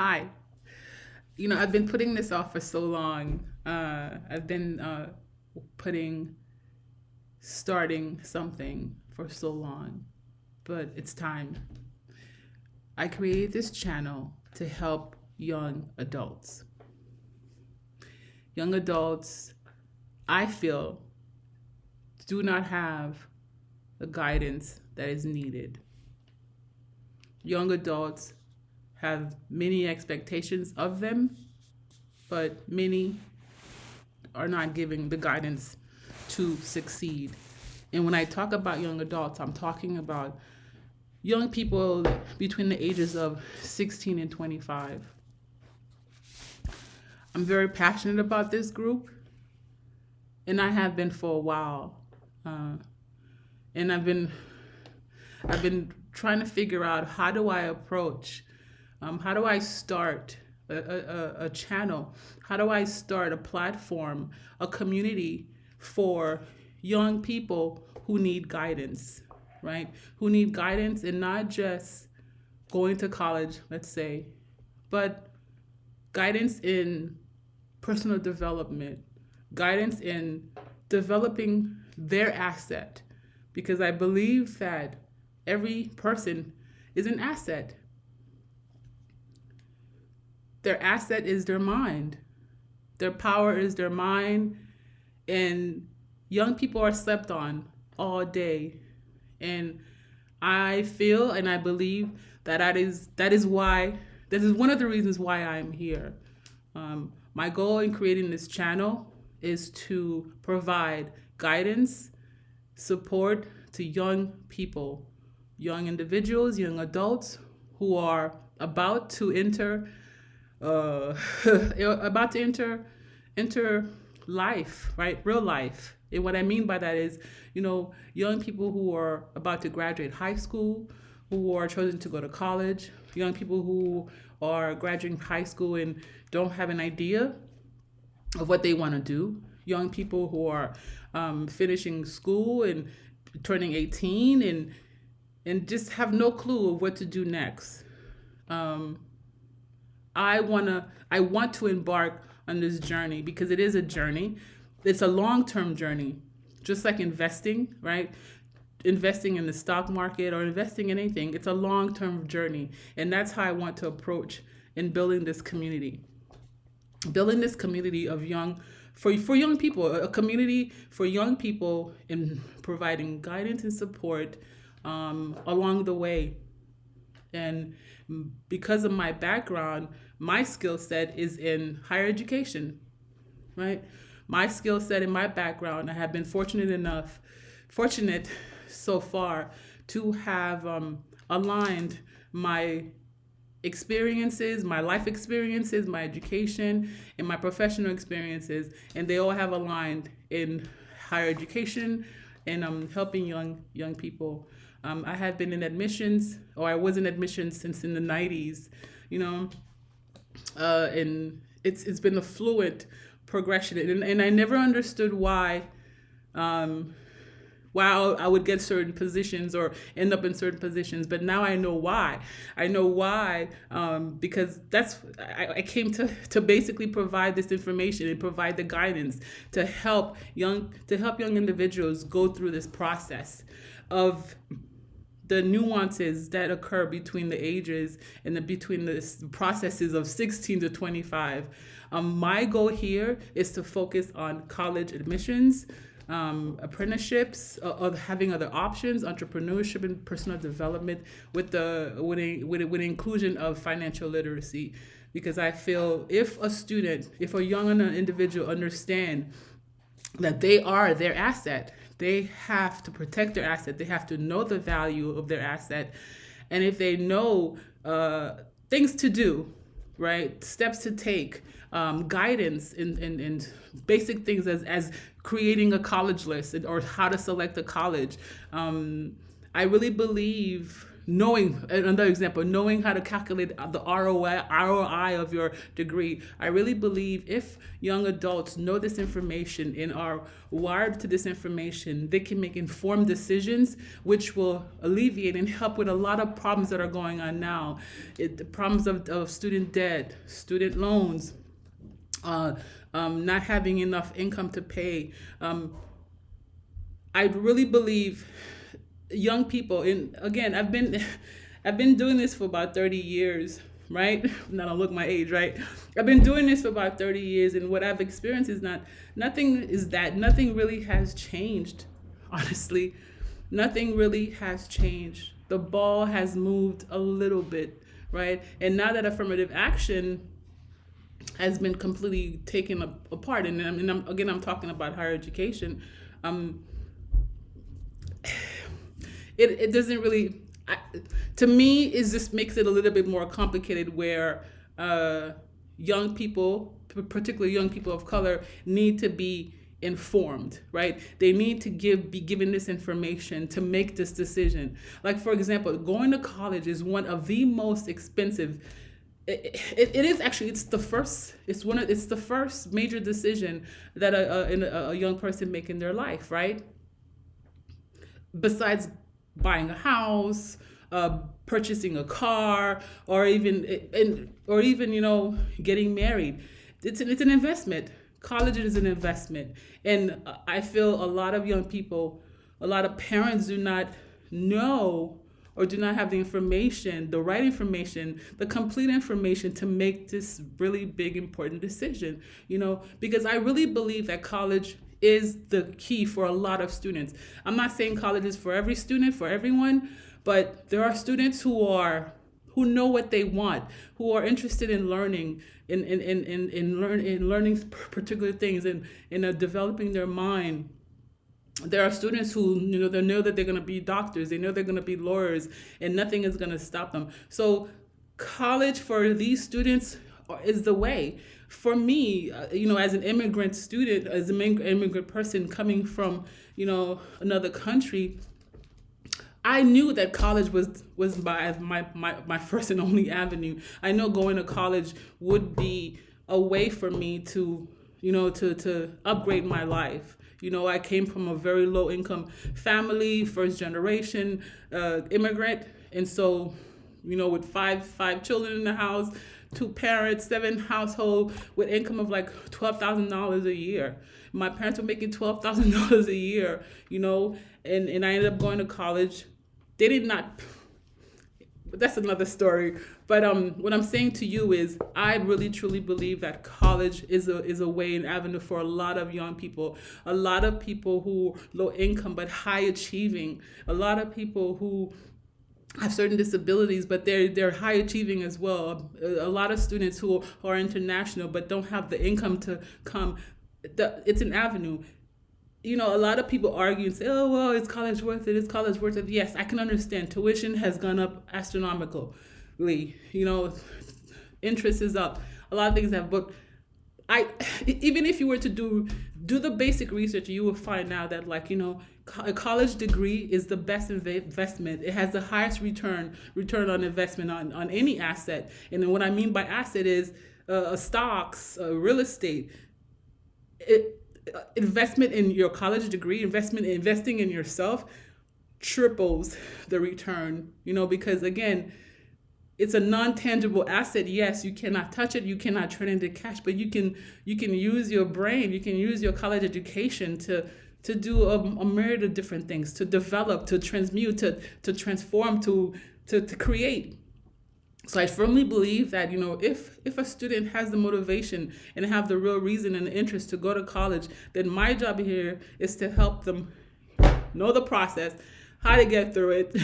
Hi. I've been putting this off for so long. I've been putting starting something for so long, but it's time. I created this channel to help young adults. Young adults, I feel, do not have the guidance that is needed. Young adults have many expectations of them, but many are not giving the guidance to succeed. And when I talk about young adults, I'm talking about young people between the ages of 16 and 25. I'm very passionate about this group, and I have been for a while. And I've been trying to figure out how do I approach, how do I start a channel, how do I start a platform, a community for young people who need guidance, right? Who need guidance and not just going to college, let's say, but guidance in personal development, guidance in developing their asset, because I believe that every person is an asset. Their asset is their mind. Their power is their mind. And young people are slept on all day. And I feel and I believe that that is why this is one of the reasons why I'm here. My goal in creating this channel is to provide guidance, support to young people, young individuals, young adults who are about to enter about to enter life, right? Real life. And what I mean by that is, young people who are about to graduate high school, who are chosen to go to college, young people who are graduating high school and don't have an idea of what they want to do, young people who are finishing school and turning 18 and just have no clue of what to do next. I want to embark on this journey because it is a journey. It's a long-term journey, just like investing, right? Investing in the stock market or investing in anything, it's a long-term journey, and that's how I want to approach in building this community. Building this community of for young people, a community for young people, in providing guidance and support along the way. And because of my background, my skill set is in higher education, right? My skill set and my background, I have been fortunate so far to have aligned my experiences, my life experiences, my education, and my professional experiences, and they all have aligned in higher education and helping young people. I have been in admissions, or I was in admissions since in the 90s, and it's been a fluid progression, and I never understood why I would get certain positions or end up in certain positions, but now I know why. I know why because I came to basically provide this information and provide the guidance to help young individuals go through this process of the nuances that occur between the ages and between the processes of 16 to 25. My goal here is to focus on college admissions, apprenticeships, of having other options, entrepreneurship and personal development with the inclusion of financial literacy. Because I feel if a young individual understand that they are their asset, they have to protect their asset. They have to know the value of their asset. And if they know things to do, right, steps to take, guidance in basic things as creating a college list or how to select a college. I really believe knowing, another example, knowing how to calculate the ROI of your degree. I really believe if young adults know this information and are wired to this information, they can make informed decisions, which will alleviate and help with a lot of problems that are going on now. The problems of student debt, student loans, not having enough income to pay. I really believe young people, and again, I've been doing this for about 30 years, right? Now don't look my age, right? I've been doing this for about 30 years, and what I've experienced is nothing really has changed. Honestly, nothing really has changed. The ball has moved a little bit, right? And now that affirmative action has been completely taken apart, and I'm talking about higher education. It doesn't really, to me, it just makes it a little bit more complicated where young people, particularly young people of color, need to be informed, right? They need to be given this information to make this decision. Like, for example, going to college is one of the most expensive. It is actually, it's the first major decision that a young person make in their life, right? Besides buying a house, purchasing a car, or even getting married. It's an investment. College is an investment, and I feel a lot of young people, a lot of parents do not know or do not have the information, the right information, the complete information to make this really big, important decision, because I really believe that college is the key for a lot of students. I'm not saying college is for every student, for everyone, but there are students who know what they want, who are interested in learning, in learning particular things, and developing their mind. There are students who they know that they're going to be doctors, they know they're going to be lawyers, and nothing is going to stop them. So college for these students is the way. For me, as an immigrant student, as an immigrant person coming from another country, I knew that college was my first and only avenue. I know going to college would be a way for me to to upgrade my life. I came from a very low income family, first generation immigrant. And so, with five children in the house, 2 parents, 7 household with income of like $12,000 a year. My parents were making $12,000 a year, and I ended up going to college. They did not, that's another story. But what I'm saying to you is I really truly believe that college is a way, an avenue for a lot of young people, a lot of people who low income but high achieving, a lot of people who have certain disabilities, but they're high achieving as well. A lot of students who are international but don't have the income to come. It's an avenue. A lot of people argue and say, oh, well, is college worth it? Is college worth it? Yes, I can understand. Tuition has gone up astronomically. Interest is up. A lot of things have, but even if you were to do the basic research, you will find out that a college degree is the best investment. It has the highest return on investment on any asset. And then what I mean by asset is stocks, real estate. Investment in your college degree, investing in yourself triples the return, because again, it's a non-tangible asset. Yes, you cannot touch it, you cannot turn it into cash, but you can use your brain, you can use your college education to do a myriad of different things, to develop, to transmute, to transform, to create. So I firmly believe that, if a student has the motivation and have the real reason and the interest to go to college, then my job here is to help them know the process, how to get through it,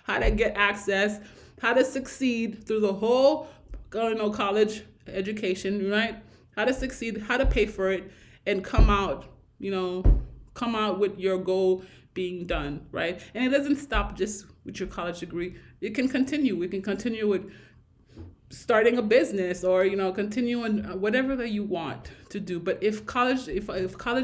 how to get access, how to succeed through the whole college education, right? How to succeed, how to pay for it, and come out with your goal being done, right? And it doesn't stop just with your college degree. It can continue. We can continue with starting a business, or continuing whatever that you want to do. But if college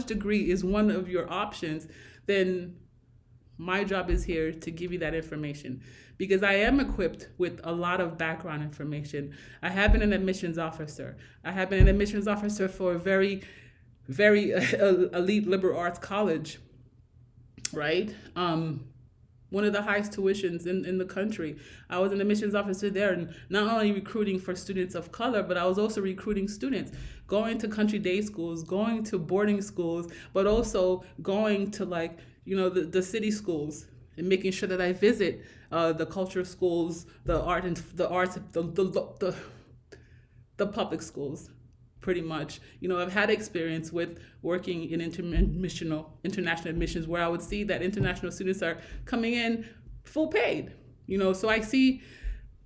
degree is one of your options, then My job is here to give you that information because I am equipped with a lot of background information. I have been an admissions officer. I have been an admissions officer for a very, very elite liberal arts college, right? One of the highest tuitions in the country. I was an admissions officer there, and not only recruiting for students of color, but I was also recruiting students, going to country day schools, going to boarding schools, but also going to the city schools and making sure that I visit the culture schools, the public schools. Pretty much, I've had experience with working in international admissions where I would see that international students are coming in full paid. So I've seen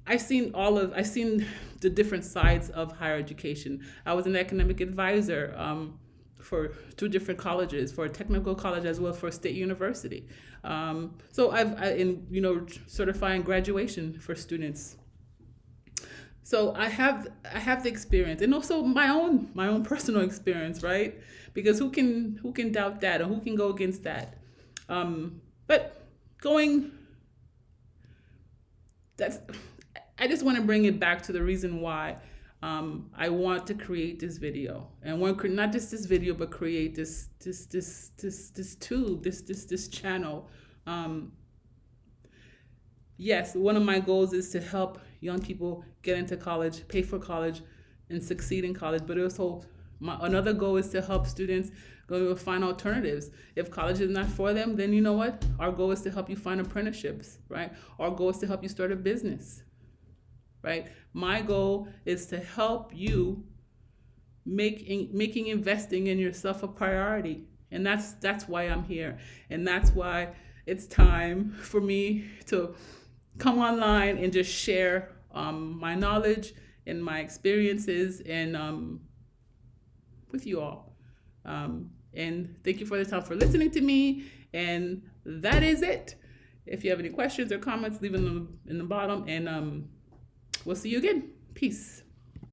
the different sides of higher education. I was an academic advisor for 2 different colleges, for a technical college as well for a state university. So in certifying graduation for students. So I have the experience, and also my own personal experience, right? Because who can doubt that, or who can go against that? But I just want to bring it back to the reason why I want to create this video, and not just this video, but create this tube, this channel. Yes, one of my goals is to help young people get into college, pay for college, and succeed in college. But also, another goal is to help students go find alternatives. If college is not for them, then you know what? Our goal is to help you find apprenticeships, right? Our goal is to help you start a business, right? My goal is to help you making investing in yourself a priority. And that's why I'm here. And that's why it's time for me to come online and just share my knowledge and my experiences and with you all. And thank you for the time for listening to me. And that is it. If you have any questions or comments, leave them in the bottom, and we'll see you again. Peace.